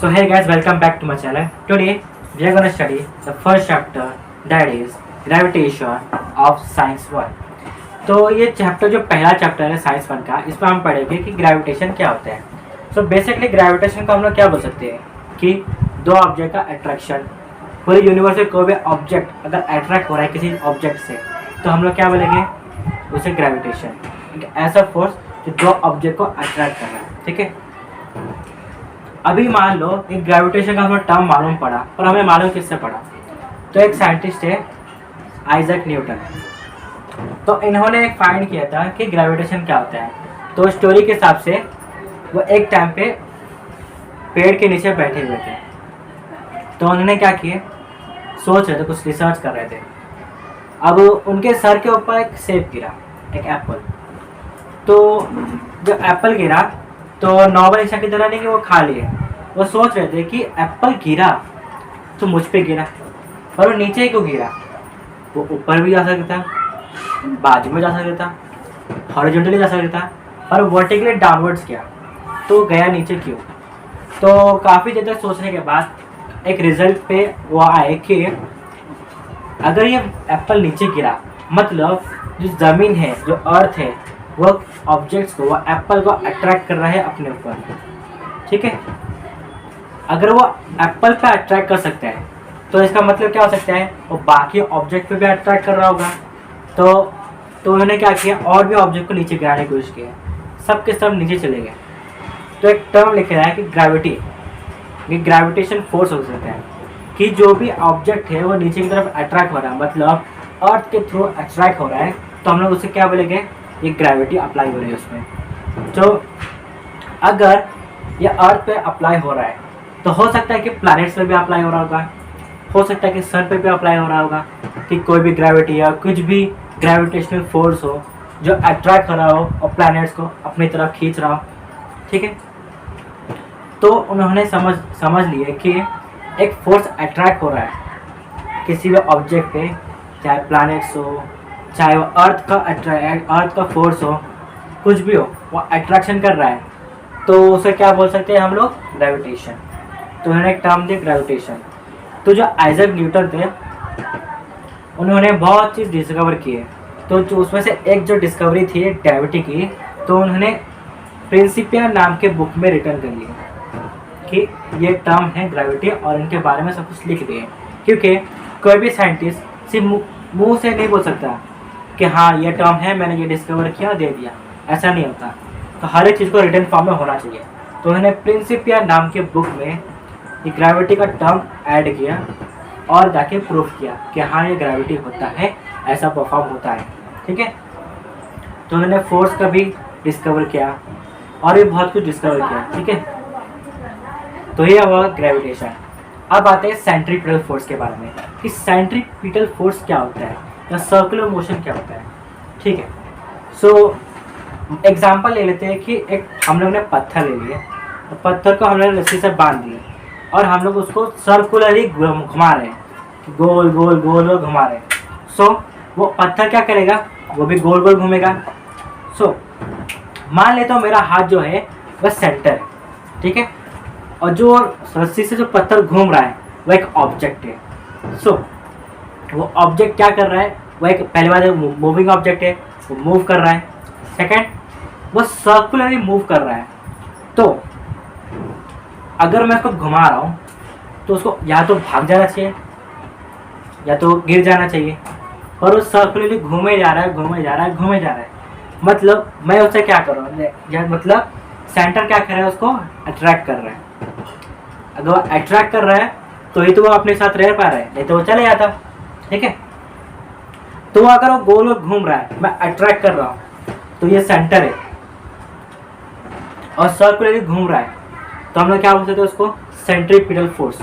So hey guys, welcome back to my channel. Today we are gonna study the first chapter, that is gravitation of science 1. तो ये chapter जो पहला chapter है science 1 का, इसमें हम पढ़ेंगे कि ग्रेविटेशन क्या होता है. सो बेसिकली ग्रेविटेशन को हम लोग क्या बोल सकते हैं कि दो ऑब्जेक्ट का अट्रैक्शन. पूरे यूनिवर्स में कोई भी ऑब्जेक्ट अगर अट्रैक्ट हो रहा है किसी ऑब्जेक्ट से तो हम लोग क्या बोलेंगे उसे ग्रेविटेशन. एक ऐसा फोर्स जो दो ऑब्जेक्ट को अट्रैक्ट कर रहा है. ठीक है, अभी मान लो एक ग्रेविटेशन का हमें टर्म मालूम पड़ा, और हमें मालूम किससे पड़ा, तो एक साइंटिस्ट है आइजैक न्यूटन. तो इन्होंने एक फाइंड किया था कि ग्रेविटेशन क्या होता है. तो स्टोरी के हिसाब से वो एक टाइम पे पेड़ के नीचे बैठे हुए थे. तो उन्होंने क्या किए, सोच रहे थे, कुछ रिसर्च कर रहे थे. अब उनके सर के ऊपर एक सेब गिरा, एक एप्पल. तो जो एप्पल गिरा तो नॉर्मल इंसान की तरह नहीं कि वो खा लिए, वो सोच रहे थे कि एप्पल गिरा तो मुझ पे गिरा, पर वो नीचे क्यों गिरा. वो ऊपर भी जा सकता था, बाजू में जा सकता था, हॉरिजॉन्टली जा सकता था, और वर्टिकली डाउनवर्ड्स गया तो गया नीचे क्यों. तो काफ़ी देर तक सोचने के बाद एक रिजल्ट पे वो आए कि अगर ये एप्पल नीचे गिरा मतलब जो ज़मीन है, जो अर्थ है, वो ऑब्जेक्ट्स को, वो एप्पल को अट्रैक्ट कर रहा है अपने ऊपर. ठीक है, अगर वो एप्पल पे अट्रैक्ट कर सकता है तो इसका मतलब क्या हो सकता है, वो बाकी ऑब्जेक्ट पे भी अट्रैक्ट कर रहा होगा. तो उन्होंने क्या किया, और भी ऑब्जेक्ट को नीचे गिराने की कोशिश की, सब के सब नीचे चले गए. तो एक टर्म लिखा है कि ग्रेविटी, ये ग्रेविटेशन फोर्स हो सकता है कि जो भी ऑब्जेक्ट है वो नीचे की तरफ अट्रैक्ट हो रहा है, मतलब अर्थ के थ्रू अट्रैक्ट हो रहा है, तो हम लोग उसे क्या बोलेंगे, ये ग्रेविटी अप्लाई हो रही है उसमें. तो अगर ये अर्थ पे अप्लाई हो रहा है तो हो सकता है कि प्लैनेट्स पे भी अप्लाई हो रहा होगा, हो सकता है कि सन पे भी अप्लाई हो रहा होगा, कि कोई भी ग्रेविटी या कुछ भी ग्रेविटेशनल फोर्स हो जो अट्रैक्ट कर रहा हो और प्लैनेट्स को अपनी तरफ खींच रहा हो. ठीक है, तो उन्होंने समझ लिए कि एक फोर्स अट्रैक्ट हो रहा है किसी भी ऑब्जेक्ट पे, चाहे प्लैनेट्स हो, चाहे वो अर्थ का फोर्स हो, कुछ भी हो, वो अट्रैक्शन कर रहा है, तो उसे क्या बोल सकते हैं हम लोग, ग्रेविटेशन. तो उन्होंने एक टर्म दी ग्रेविटेशन. तो जो आइजैक न्यूटन थे उन्होंने बहुत चीज़ डिस्कवर किए. तो जो उसमें से एक जो डिस्कवरी थी ग्रेविटी की, तो उन्होंने प्रिंसिपिया नाम के बुक में रिटर्न कर लिया कि ये टर्म है ग्रेविटी, और इनके बारे में सब कुछ लिख दिए. क्योंकि कोई भी साइंटिस्ट सिर्फ मुंह से नहीं बोल सकता कि हाँ ये टर्म है, मैंने ये डिस्कवर किया, दे दिया, ऐसा नहीं होता. तो हर एक चीज़ को रिटर्न फॉर्म में होना चाहिए. तो उन्होंने प्रिंसिपिया नाम के बुक में ये ग्रेविटी का टर्म ऐड किया और जाके प्रूफ किया कि हाँ ये ग्रेविटी होता है, ऐसा परफॉर्म होता है. ठीक है, तो उन्होंने फोर्स का भी डिस्कवर किया और भी बहुत कुछ डिस्कवर किया. ठीक है, तो ये हुआ ग्रेविटेशन. अब आते हैं सेंट्रीपिटल फोर्स के बारे में कि सेंट्रीपिटल फोर्स क्या होता है या सर्कुलर मोशन क्या होता है. ठीक है, सो एग्जांपल ले लेते हैं कि एक हम लोग ने पत्थर ले लिया, तो पत्थर को हम लोग रस्सी से बांध दिया और हम लोग उसको सर्कुलरली घुमा रहे हैं, गोल गोल गोल गोल घुमा रहे हैं. सो वो पत्थर क्या करेगा, वो भी गोल गोल घूमेगा. सो मान लेता हूँ मेरा हाथ जो है वह सेंटर है. ठीक है, और जो रस्सी से जो पत्थर घूम रहा है वो एक ऑब्जेक्ट है. सो वो ऑब्जेक्ट क्या कर रहा है, वो एक पहले बार मूविंग ऑब्जेक्ट है, वो मूव कर रहा है. सेकंड, वो सर्कुलरली मूव कर रहा है. तो अगर मैं उसको घुमा रहा हूँ तो उसको या तो भाग जाना चाहिए या तो गिर जाना चाहिए, और वो सर्कुलरली घूमे जा रहा है, घूमे जा रहा है, घूमे जा रहा है. मतलब मैं उससे क्या कर रहा हूँ, मतलब सेंटर क्या कर रहा है, उसको अट्रैक्ट कर रहा है. अगर वो अट्रैक्ट कर रहा है तो ही तो वो अपने साथ रह पा रहा है, नहीं तो वो चले जाता. ठीक है, तो अगर वो गोल घूम रहा है, मैं अट्रैक्ट कर रहा हूँ, तो ये सेंटर है, और सर्कुलरली घूम रहा है, तो हम लोग क्या बोल सकते हैं उसको, सेंट्रीपिटल फोर्स.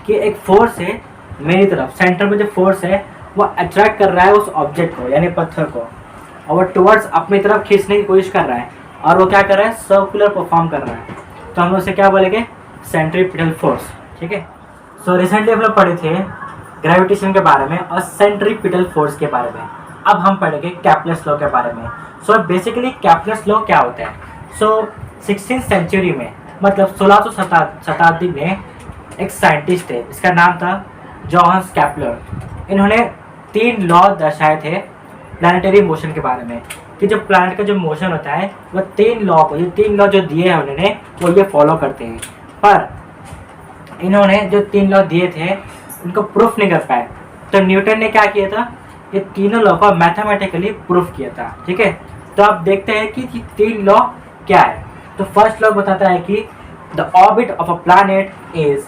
कि एक फोर्स है मेरी तरफ, सेंटर में जो फोर्स है वो अट्रैक्ट कर रहा है उस ऑब्जेक्ट को यानी पत्थर को, और वो टुवर्ड्स अपनी तरफ खींचने की कोशिश कर रहा है, और वो क्या कर रहा है, सर्कुलर परफॉर्म कर रहा है. तो हम लोग उसे क्या बोलेंगे, सेंट्रीपिटल फोर्स. ठीक है, सो रिसेंटली हम लोग पढ़े थे ग्रेविटेशन के बारे में और सेंट्रीपिटल फोर्स के बारे में. अब हम पढ़ेंगे कैप्लर्स लॉ के बारे में. सो बेसिकली कैप्लर्स लॉ क्या होता है. सो 16th सेंचुरी में मतलब 1600 शताब्दी में एक साइंटिस्ट है, इसका नाम था जोहान्स केपलर। इन्होंने 3 लॉ दर्शाए थे प्लानिटरी मोशन के बारे में, कि जो प्लैनेट का जो मोशन होता है वो 3 लॉ को, ये 3 लॉ जो दिए हैं उन्होंने, वो ये फॉलो करते हैं। पर इन्होंने जो 3 लॉ दिए थे उनको प्रूफ नहीं कर पाए, तो न्यूटन ने क्या किया था, ये तीनों लॉ को मैथमेटिकली प्रूफ किया था। ठीक है, तो आप देखते हैं कि 3 लॉ क्या है। तो फर्स्ट लॉ बताता है कि the orbit of a planet is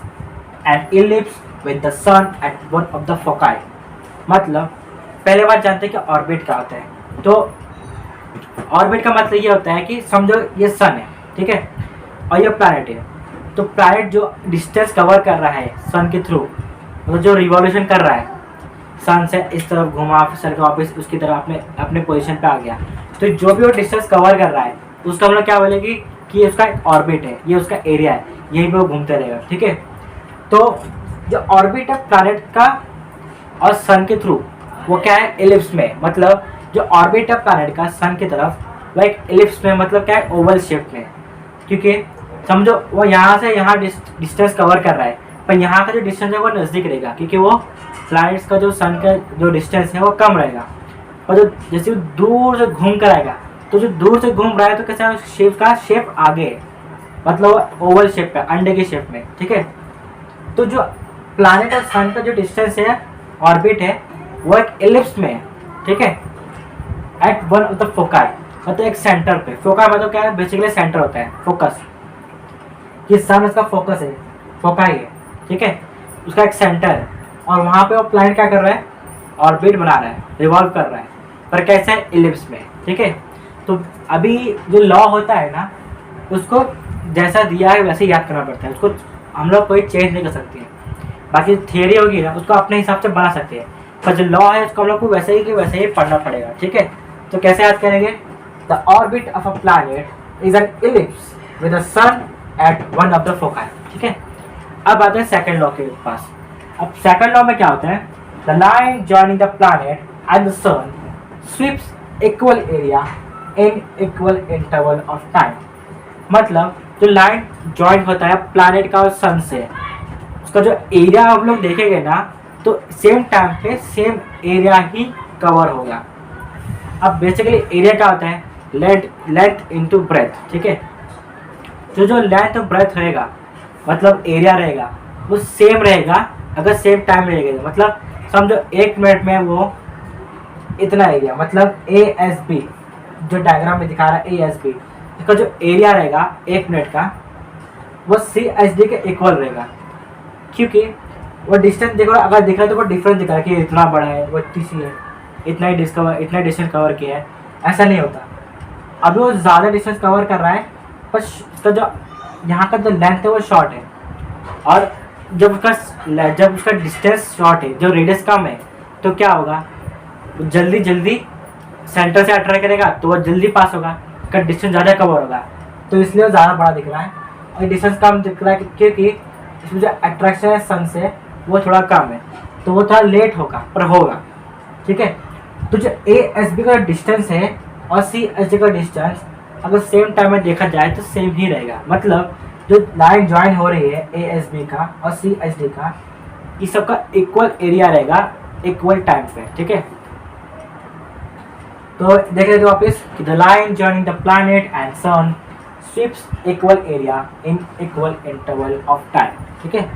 an ellipse with the sun at one of the foci. मतलब पहले बात जानते हैं कि ऑर्बिट क्या होता है। तो ऑर्बिट का मतलब ये होता है कि समझो ये सन है, ठीक है, और ये प्लैनेट है। तो प्लैनेट जो डिस्टेंस कवर कर रहा है सन के थ्रू, मतलब जो रिवॉल्यूशन कर रहा है, सन से इस तरफ घुमा, फिर सन का वापस उसकी तरफ अपने पोजीशन पे आ गया, तो जो भी वो डिस्टेंस कवर कर रहा है उसका हम लोग क्या बोलेंगे कि ये उसका एक ऑर्बिट है, ये उसका एरिया है, यहीं पे वो घूमते रहेगा। ठीक है, तो जो ऑर्बिट है प्लैनेट का और सन के थ्रू, वो क्या है, एलिप्स में। मतलब जो ऑर्बिट है प्लैनेट का सन की तरफ, वो एक एलिप्स में, मतलब क्या है, ओवल शेप में। क्योंकि समझो वो यहाँ से यहाँ डिस्टेंस कवर कर रहा है, पर यहाँ का जो डिस्टेंस है वो नज़दीक रहेगा, क्योंकि वो प्लैनेट्स का जो सन का जो डिस्टेंस है वो कम रहेगा। और जो जैसे वो दूर से घूम कर आएगा, तो जो दूर से घूम रहा है तो कैसा शेप का शेप आगे है, मतलब ओवल शेप पे, अंडे के शेप में। ठीक है, तो जो प्लैनेट और सन का जो डिस्टेंस है, ऑर्बिट है, वो एक एलिप्स में है। ठीक है, at one of the foci, मतलब एक सेंटर पे। फोकाई मतलब क्या है, बेसिकली सेंटर होता है, फोकस। ये सन उसका फोकस है, फोकाई है। ठीक है, उसका एक सेंटर है, और वहाँ पे वो प्लैनेट क्या कर रहा है, ऑर्बिट बना रहा है, रिवॉल्व कर रहा है, पर कैसे है, एलिप्स में। ठीक है, तो अभी जो लॉ होता है ना, उसको जैसा दिया है वैसे याद करना पड़ता है, उसको हम लोग कोई चेंज नहीं कर सकते हैं। बाकी थियरी होगी ना, उसको अपने हिसाब से बना सकते हैं, पर जो लॉ है उसको हम लोग को वैसे ही कि वैसे ही पढ़ना पड़ेगा। ठीक है, तो कैसे याद करेंगे, the orbit of a planet is an ellipse with the sun at one of the foci. ठीक है, अब आते हैं सेकंड लॉ के पास। अब सेकंड लॉ में क्या होता है, the line joining the planet and the sun sweeps equal area in equal interval of time. मतलब जो लाइन जॉइंट होता है प्लैनेट का और सन से, उसका जो एरिया हम लोग देखेंगे ना, तो सेम टाइम पे सेम एरिया ही कवर होगा। अब बेसिकली एरिया क्या होता है, लेंथ इनटू ब्रेथ। ठीक है, तो जो लेंथ और ब्रेथ रहेगा, मतलब एरिया रहेगा, वो सेम रहेगा अगर सेम टाइम रहेगा। मतलब समझो 1 मिनट में वो इतना एरिया, मतलब ASB जो डायग्राम में दिखा रहा है, ASB इसका जो एरिया रहेगा 1 मिनट का, वो CSD के इक्वल रहेगा। क्योंकि वो डिस्टेंस देखो, अगर दिख रहा है तो वो डिफरेंस दिखा है कि इतना बड़ा है, वो इतनी सी है, इतना डिस्टेंस कवर किया है, ऐसा नहीं होता। अभी वो ज़्यादा डिस्टेंस कवर कर रहा है, पर उसका जो यहाँ का जो लेंथ है वो शॉर्ट है, और जब उसका डिस्टेंस शॉर्ट है, जो रेडियस कम है, तो क्या होगा, जल्दी सेंटर से अट्रैक्ट करेगा तो वो जल्दी पास होगा, उसका डिस्टेंस ज़्यादा कवर होगा, तो इसलिए वो ज़्यादा बड़ा दिख रहा है। और डिस्टेंस कम दिख रहा है क्योंकि इसमें जो अट्रैक्शन है सन से वो थोड़ा कम है, तो वो थोड़ा लेट होगा, पर होगा। ठीक है, तो जो ASB का डिस्टेंस है और CSD का डिस्टेंस अगर सेम टाइम में देखा जाए तो सेम ही रहेगा। मतलब जो लाइन ज्वाइन हो रही है ASB का और CSD का, इस सब का इक्वल एरिया रहेगा इक्वल टाइम पे। ठीक है, तो देख लेते वापस कि the line joining the planet and sun sweeps equal area in equal interval of time. ठीक है,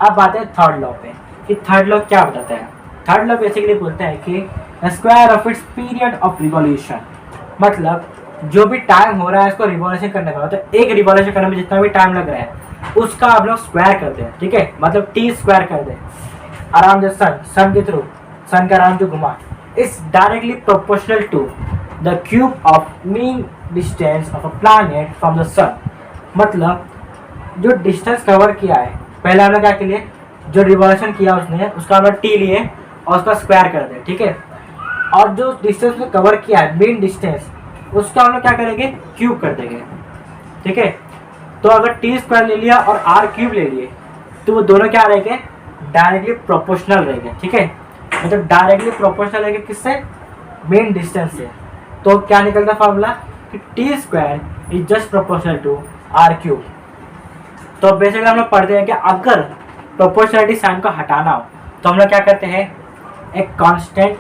अब आते हैं थर्ड लॉ पे कि थर्ड लॉ क्या बताता है। थर्ड लॉ बेसिकली बोलता है कि the square of its period of revolution, मतलब जो भी टाइम हो रहा है इसको रिवॉल्यूशन करने का, तो एक रिवॉल्यूशन करने में जितना भी टाइम लग रहा है उसका आप लोग स्क्वायर कर दें। ठीक है, मतलब T स्क्वायर कर दें। आराम जो सन के थ्रू, सन का आराम जो घुमा, is directly proportional to the cube of mean distance of a planet from the sun। मतलब जो डिस्टेंस कवर किया है, पहले हमने क्या के लिए जो रिवॉल्यूशन किया उसने, उसका हमने T लिए और उसका स्क्वायर कर दे। ठीक है, और जो डिस्टेंस में कवर किया है मेन डिस्टेंस, उसका हम लोग क्या करेंगे, क्यूब कर देंगे। ठीक है, तो अगर T स्क्वायर ले लिया और R क्यूब ले लिए तो वो दोनों क्या रहेंगे, डायरेक्टली प्रोपोर्शनल रहेंगे। ठीक है, मतलब डायरेक्टली प्रोपोर्शनल रहेंगे किससे, मेन डिस्टेंस से। तो क्या निकलता फॉर्मूला कि T square is just proportional to R cube. तो बेसिकली हम लोग पढ़ते हैं कि अगर प्रोपोर्शनलिटी साइन को हटाना हो तो हम लोग क्या करते हैं, एक कांस्टेंट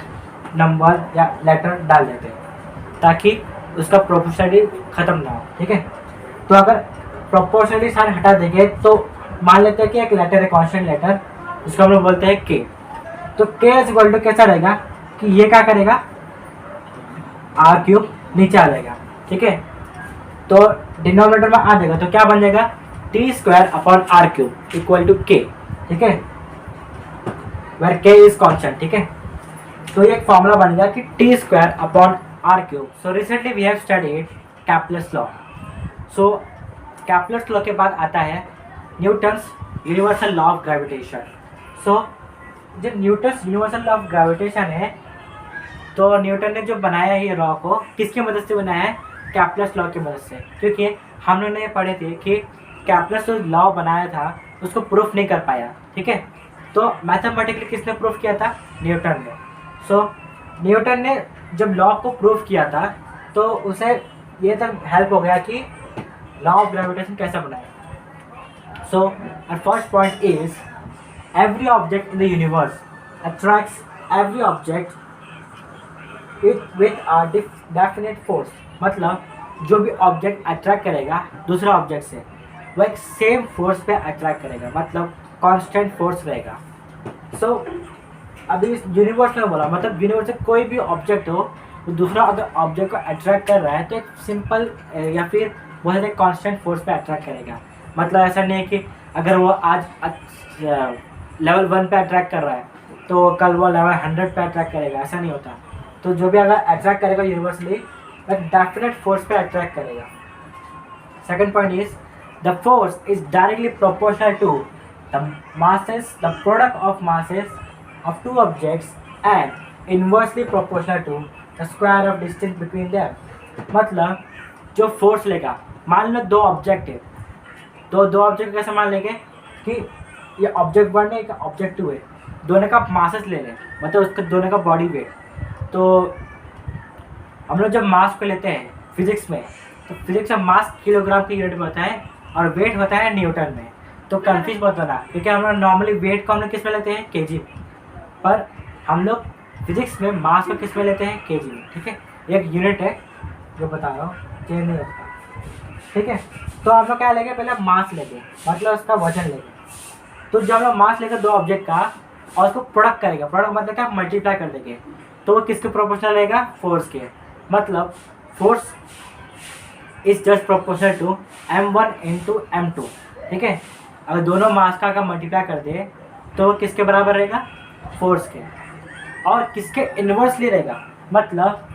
नंबर या लेटर डाल देते हैं ताकि उसका प्रोपोर्शनलिटी खत्म ना हो। ठीक है, तो अगर प्रोपोर्शनलिटी साइन हटा देंगे तो मान लेते हैं कि एक लेटर है कांस्टेंट लेटर, जिसको हम लोग बोलते हैं के। तो के इज इक्वल टू कैसा रहेगा कि ये क्या करेगा, आर क्यूब नीचे आ जाएगा। ठीक है, तो डिनोमिनेटर में आ जाएगा तो क्या बन जाएगा, T square upon R cube equal to K. ठीक है, वेर के इज कांस्टेंट। ठीक है, तो ये एक फॉर्मूला बन गया कि T square upon R cube. So recently we have studied Kepler's law. So Kepler's law के बाद आता है Newton's universal law of gravitation. So जो Newton's universal law of gravitation है, तो न्यूटन ने जो बनाया है ये लॉ को किसकी मदद से बनाया है, कैप्लस लॉ की मदद से। क्योंकि हम लोगों ने पढ़े थे कि कैप्लस जो लॉ बनाया था उसको प्रूफ नहीं कर पाया। ठीक है, तो मैथमेटिकली किसने प्रूफ किया था, न्यूटन ने। सो न्यूटन ने जब लॉ को प्रूफ किया था तो उसे ये तक हेल्प हो गया कि लॉ ऑफ ग्रेविटेशन कैसे बनाए। So our first point is every object in the universe attracts every object with a definite force। मतलब जो भी ऑब्जेक्ट अट्रैक्ट करेगा दूसरा ऑब्जेक्ट से वो एक सेम फोर्स पे अट्रैक्ट करेगा, मतलब कांस्टेंट फोर्स रहेगा। सो अभी इस यूनिवर्स में बोला, मतलब यूनिवर्स से कोई भी ऑब्जेक्ट हो तो दूसरा अगर ऑब्जेक्ट को अट्रैक्ट कर रहा है तो एक सिंपल या फिर बहुत एक कांस्टेंट फोर्स पे अट्रैक्ट करेगा। मतलब ऐसा नहीं है कि अगर वो आज लेवल 1 पे अट्रैक्ट कर रहा है तो कल वो लेवल 100 पे अट्रैक्ट करेगा, ऐसा नहीं होता। तो जो भी अगर अट्रैक्ट करेगा यूनिवर्सली एक डेफिनेट फोर्स पे अट्रैक्ट करेगा। Second point is the force is directly proportional to the masses, the product of masses of two objects and inversely proportional to the square of distance between them। मतलब जो force लेगा, मान लो दो object है, तो दो object कैसे मान लेंगे कि ये ऑब्जेक्ट 1 है, ऑब्जेक्ट 2 है, दोनों का मासेस ले लें, मतलब उसका दोनों का बॉडी वेट। तो हम लोग जब मास को लेते हैं फिजिक्स में, तो फिजिक्स में मास किलोग्राम की यूनिट में होता है और वेट होता है न्यूटन में। तो कंफ्यूज मत होना, क्योंकि हम लोग नॉर्मली वेट को हम लोग किस में लेते हैं, केजी में, पर हम लोग फिजिक्स में मास को किस में लेते हैं, केजी में। ठीक है, एक यूनिट है जो बता रहा हूँ, चेंज नहीं होता। ठीक है, तो हम लोग क्या लेंगे, पहले मास लेंगे, मतलब उसका वजन लेंगे। तो जब हम लोग मास लेकर दो ऑब्जेक्ट का और उसको प्रोडक्ट करेगा, प्रोडक्ट मतलब क्या, मल्टीप्लाई कर देंगे, तो वो किसके प्रोपोर्शनल रहेगा, फोर्स के। मतलब force is just proportional to m1 into m2। ठीक है, अगर दोनों मास का अगर मल्टीप्लाई कर दे तो किसके बराबर रहेगा, फोर्स के। और किसके इन्वर्सली रहेगा, मतलब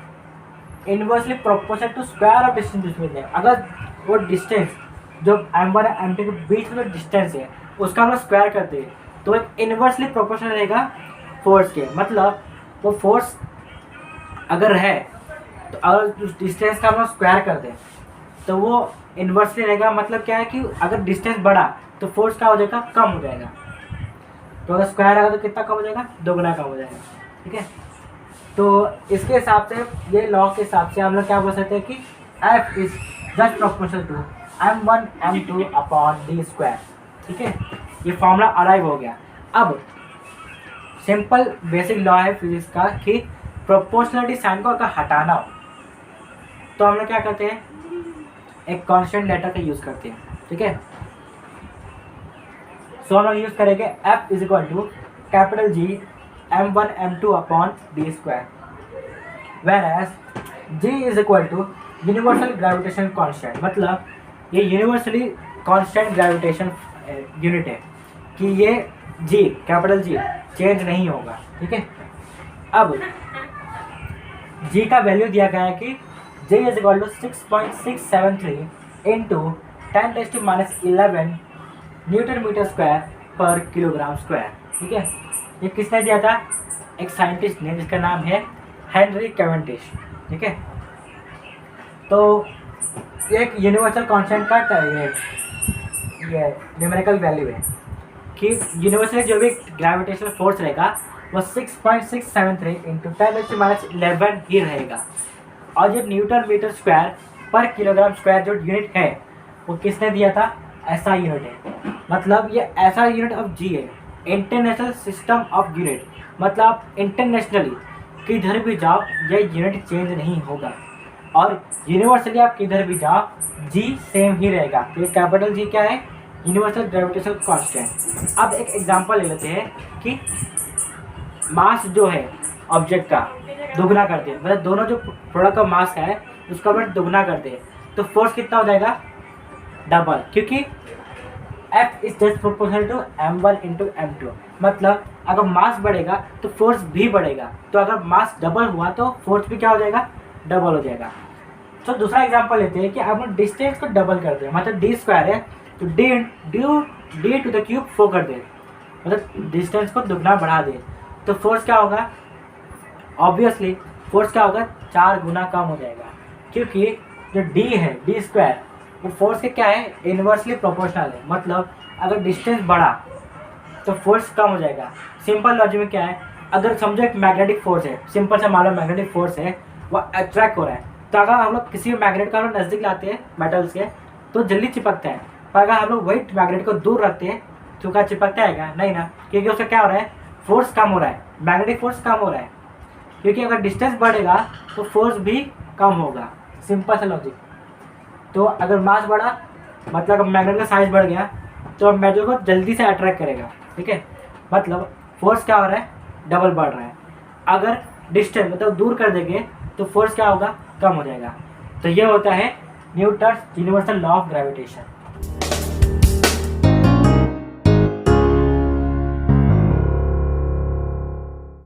inversely proportional to square of distance between them. अगर वो डिस्टेंस जो m1 और m2 के बीच में जो डिस्टेंस है उसका हम लोग स्क्वायर करते हैं तो एक इन्वर्सली प्रोपोर्शनल रहेगा फोर्स के। मतलब वो फोर्स अगर है तो अगर उस डिस्टेंस का हम लोग स्क्वायर कर दें तो वो इन्वर्सली रहेगा। मतलब क्या है कि अगर डिस्टेंस बढ़ा तो फोर्स क्या हो जाएगा, कम हो जाएगा। तो अगर स्क्वायर आएगा तो कितना कम हो जाएगा, दोगुना कम हो जाएगा। ठीक है, तो इसके हिसाब से, ये लॉ के हिसाब से हम लोग क्या बोल सकते हैं कि F is just proportional to m1 m2 upon d square. ठीक है, ये फॉर्मूला अराइव हो गया। अब सिंपल बेसिक लॉ है फिजिक्स का कि प्रोपोर्शनलिटी साइन को अगर हटाना हो तो हम लोग क्या करते हैं, एक कांस्टेंट लेटर का यूज़ करते हैं। ठीक है, सो हम लोग यूज़ करेंगे F is equal to capital G m1 m2 upon d square, where as G is equal to universal gravitation constant. मतलब ये यूनिवर्सली कांस्टेंट ग्रेविटेशन यूनिट है कि ये G कैपिटल G चेंज नहीं होगा। ठीक है, अब G का वैल्यू दिया गया है कि J is equal to 6.673 into 10⁻11 newton metre square पर किलोग्राम स्क्वायर। ठीक है, ये किसने दिया था, एक साइंटिस्ट ने जिसका नाम है हेनरी कैवेंडिश। ठीक है, तो एक यूनिवर्सल कांस्टेंट का ये न्यूमेरिकल वैल्यू है कि यूनिवर्सल जो भी ग्रेविटेशनल फोर्स रहेगा वो 6.673 इंटू 10⁻11 ही रहेगा। और जो न्यूटन मीटर स्क्वायर पर किलोग्राम स्क्वायर जो यूनिट है वो किसने दिया था, ऐसा यूनिट है, मतलब ये ऐसा यूनिट ऑफ जी है, इंटरनेशनल सिस्टम ऑफ यूनिट, मतलब आप इंटरनेशनली किधर भी जाओ ये यूनिट चेंज नहीं होगा, और यूनिवर्सली आप किधर भी जाओ जी सेम ही रहेगा। तो ये कैपिटल जी क्या है, यूनिवर्सल ग्रेविटेशनल कांस्टेंट। अब एक एग्जांपल ले लेते हैं कि मास जो है ऑब्जेक्ट का दुगना करते हैं, मतलब दोनों जो प्रोडक्ट का मास है उसका वेट दुगना करते हैं, तो फोर्स कितना हो जाएगा, डबल, क्योंकि F is just proportional to m1 into m2, मतलब अगर मास बढ़ेगा तो फोर्स भी बढ़ेगा, तो अगर मास डबल हुआ तो फोर्स भी क्या हो जाएगा, डबल हो जाएगा। तो दूसरा एग्जांपल लेते हैं कि आपने डिस्टेंस को डबल कर दिया, मतलब डी स्क्वायर है तो डी टू द क्यूब 4 कर दे, मतलब डिस्टेंस को दुगना बढ़ा दे, तो फोर्स क्या होगा, ऑब्वियसली फोर्स क्या होगा, 4 गुना कम हो जाएगा, क्योंकि जो डी है डी स्क्वायर वो फोर्स के क्या है, इन्वर्सली प्रोपोर्शनल है, मतलब अगर डिस्टेंस बढ़ा तो फोर्स कम हो जाएगा। सिंपल लॉजिक में क्या है, अगर समझो एक मैग्नेटिक फोर्स है, सिंपल से मान लो मैग्नेटिक फोर्स है, वो अट्रैक्ट हो रहा है, तो अगर हम लोग किसी मैग्नेट का हम लोग नज़दीक लाते हैं मेटल्स के तो जल्दी चिपकता है, पर अगर हम लोग वही मैग्नेट को दूर रखते हैं तो क्या चिपकता है, नहीं ना, क्योंकि उसका क्या हो रहा है, फोर्स कम हो रहा है, मैग्नेटिक फोर्स कम हो रहा है, क्योंकि अगर डिस्टेंस बढ़ेगा तो फोर्स भी कम होगा, सिंपल सा लॉजिक। तो अगर मास बढ़ा मतलब मैग्नेट का साइज बढ़ गया तो मैग्नेट को जल्दी से अट्रैक्ट करेगा, ठीक है, मतलब फोर्स क्या हो रहा है, डबल बढ़ रहा है। अगर डिस्टेंस मतलब दूर कर देंगे तो फोर्स क्या होगा, कम हो जाएगा। तो ये होता है Newton's universal law of gravitation.